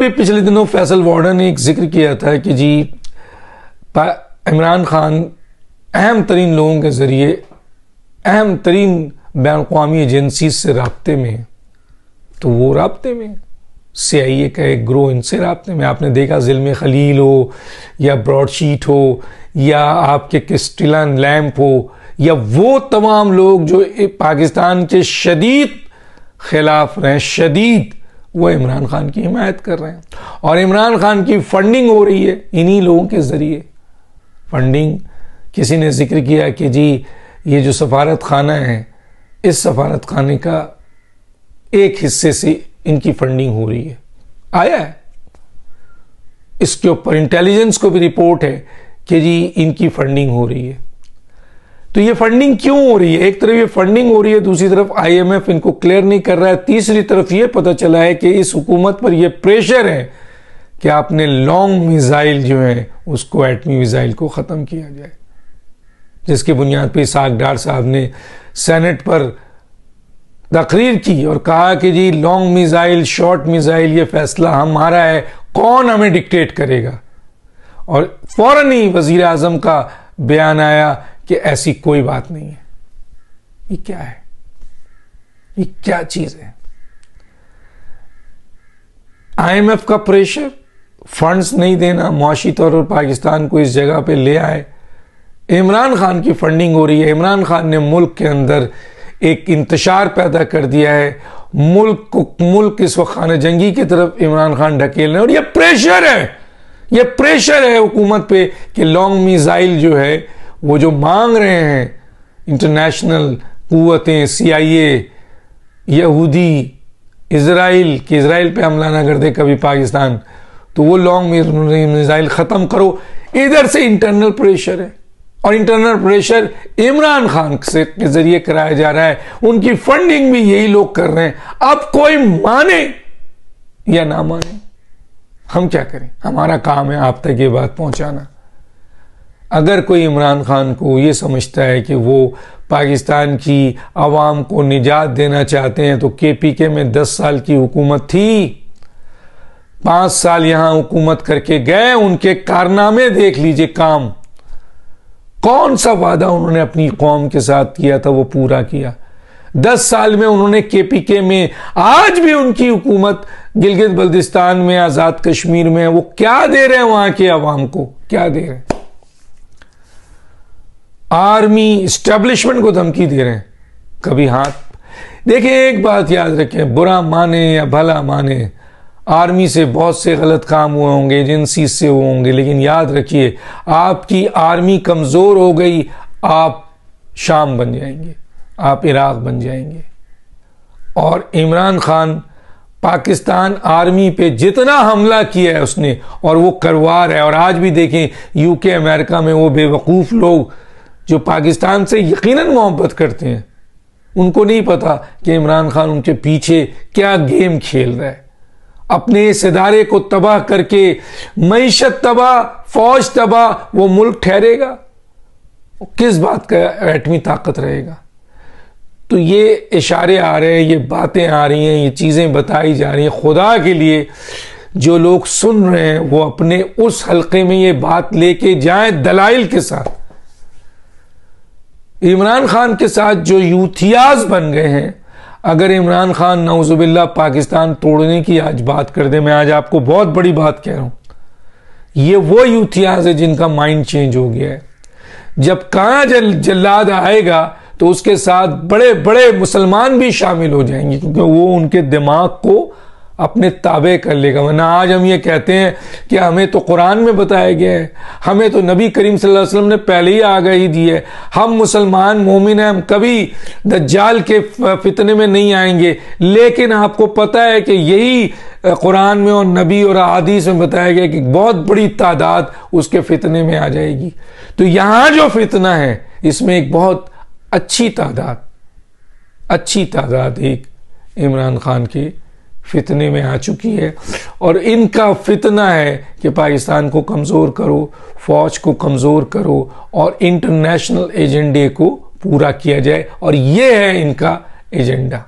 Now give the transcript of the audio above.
अभी पिछले दिनों फैसल वार्डन ने एक जिक्र किया था कि जी इमरान खान अहम तरीन लोगों के ज़रिए अहम तरीन बैन-अक़वामी एजेंसी से राब्ते में, तो वो राब्ते में CIA का एक ग्रोह इनसे राब्ते में। आपने देखा ज़िल्म खलील हो या ब्रॉडशीट हो या आपके क्रिस्टिलन लैम्प हो या वो तमाम लोग जो पाकिस्तान के शदीद खिलाफ रहे, शदीद, वो इमरान खान की हिमायत कर रहे हैं। और इमरान खान की फंडिंग हो रही है इन्हीं लोगों के ज़रिए। फंडिंग, किसी ने जिक्र किया कि जी ये जो सफारत खाना है, इस सफारत खाने का एक हिस्से से इनकी फंडिंग हो रही है, आया है। इसके ऊपर इंटेलिजेंस को भी रिपोर्ट है कि जी इनकी फंडिंग हो रही है। तो ये फंडिंग क्यों हो रही है? एक तरफ ये फंडिंग हो रही है, दूसरी तरफ IMF इनको क्लियर नहीं कर रहा है, तीसरी तरफ ये पता चला है कि इस हुकूमत पर ये प्रेशर है कि आपने लॉन्ग मिसाइल जो है उसको, एटमी मिसाइल को ख़त्म किया जाए, जिसकी बुनियाद पर इसाक डार साहब ने सेनेट पर तकरीर की और कहा कि जी लॉन्ग मिसाइल, शॉर्ट मिसाइल, ये फैसला हमारा है, कौन हमें डिक्टेट करेगा। और फौरन ही वजीर आजम का बयान आया कि ऐसी कोई बात नहीं है। ये क्या है? ये क्या चीज है? IMF का प्रेशर, फंड्स नहीं देना, मुआशी तौर पर पाकिस्तान को इस जगह पे ले आए। इमरान खान की फंडिंग हो रही है। इमरान खान ने मुल्क के अंदर एक इंतशार पैदा कर दिया है। मुल्क इस वक्त खाना जंगी की तरफ इमरान खान ढकेल रहे हैं। और ये प्रेशर है, ये प्रेशर है हुकूमत पे कि लॉन्ग मिसाइल जो है वो जो मांग रहे हैं इंटरनेशनल कुव्वतें, CIA, यहूदी, इजराइल, कि इजराइल पे हमला ना कर दे कभी पाकिस्तान, तो वो लॉन्ग मिसाइल ख़त्म करो। इधर से इंटरनल प्रेशर है और इंटरनल प्रेशर इमरान खान से के जरिए कराया जा रहा है। उनकी फंडिंग भी यही लोग कर रहे हैं। अब कोई माने या ना माने, हम क्या करें? हमारा काम है आप तक ये बात पहुंचाना। अगर कोई इमरान खान को ये समझता है कि वो पाकिस्तान की आवाम को निजात देना चाहते हैं, तो KPK में 10 साल की हुकूमत थी, 5 साल यहां हुकूमत करके गए, उनके कारनामे देख लीजिए। काम, कौन सा वादा उन्होंने अपनी कौम के साथ किया था वो पूरा किया। 10 साल में उन्होंने KPK में, आज भी उनकी हुकूमत गिलगित बल्दिस्तान में, आजाद कश्मीर में, वो क्या दे रहे हैं वहां के अवाम को? क्या दे रहे हैं? आर्मी एस्टेब्लिशमेंट को धमकी दे रहे हैं। कभी हाथ देखिए, एक बात याद रखें, बुरा माने या भला माने, आर्मी से बहुत से गलत काम हुए होंगे, एजेंसी से हुए होंगे, लेकिन याद रखिए आपकी आर्मी कमजोर हो गई, आप शाम बन जाएंगे, आप इराक बन जाएंगे। और इमरान खान पाकिस्तान आर्मी पे जितना हमला किया है उसने, और वो करवा रहा है। और आज भी देखें UK, अमेरिका में वो बेवकूफ लोग जो पाकिस्तान से यकीनन मोहब्बत करते हैं, उनको नहीं पता कि इमरान खान उनके पीछे क्या गेम खेल रहा है। अपने इस इदारे को तबाह करके मईशत तबाह, फौज तबाह, वो मुल्क ठहरेगा? किस बात का एटमी ताकत रहेगा? तो ये इशारे आ रहे हैं, ये बातें आ रही हैं, ये चीजें बताई जा रही हैं। खुदा के लिए जो लोग सुन रहे हैं वो अपने उस हल्के में ये बात लेके जाएं दलाइल के साथ। इमरान खान के साथ जो यूथियाज बन गए हैं, अगर इमरान खान नौजुबिल्ला पाकिस्तान तोड़ने की आज बात कर दे, मैं आज आपको बहुत बड़ी बात कह रहा हूं, ये वो यूथियाज है जिनका माइंड चेंज हो गया है। जब कहां जल्लाद आएगा तो उसके साथ बड़े बड़े मुसलमान भी शामिल हो जाएंगे, क्योंकि वो उनके दिमाग को अपने ताबे कर लेगा। वरना आज हम ये कहते हैं कि हमें तो कुरान में बताया गया है, हमें तो नबी करीम सल्लल्लाहु अलैहि वसल्लम ने पहले ही आगाही दी है, हम मुसलमान मोमिन हैं, हम कभी दज्जाल के फितने में नहीं आएंगे। लेकिन आपको पता है कि यही कुरान में और नबी और अहादीस में बताया गया कि बहुत बड़ी तादाद उसके फितने में आ जाएगी। तो यहां जो फितना है इसमें एक बहुत अच्छी तादाद एक इमरान खान के फितने में आ चुकी है। और इनका फितना है कि पाकिस्तान को कमज़ोर करो, फौज को कमज़ोर करो और इंटरनेशनल एजेंडे को पूरा किया जाए, और ये है इनका एजेंडा।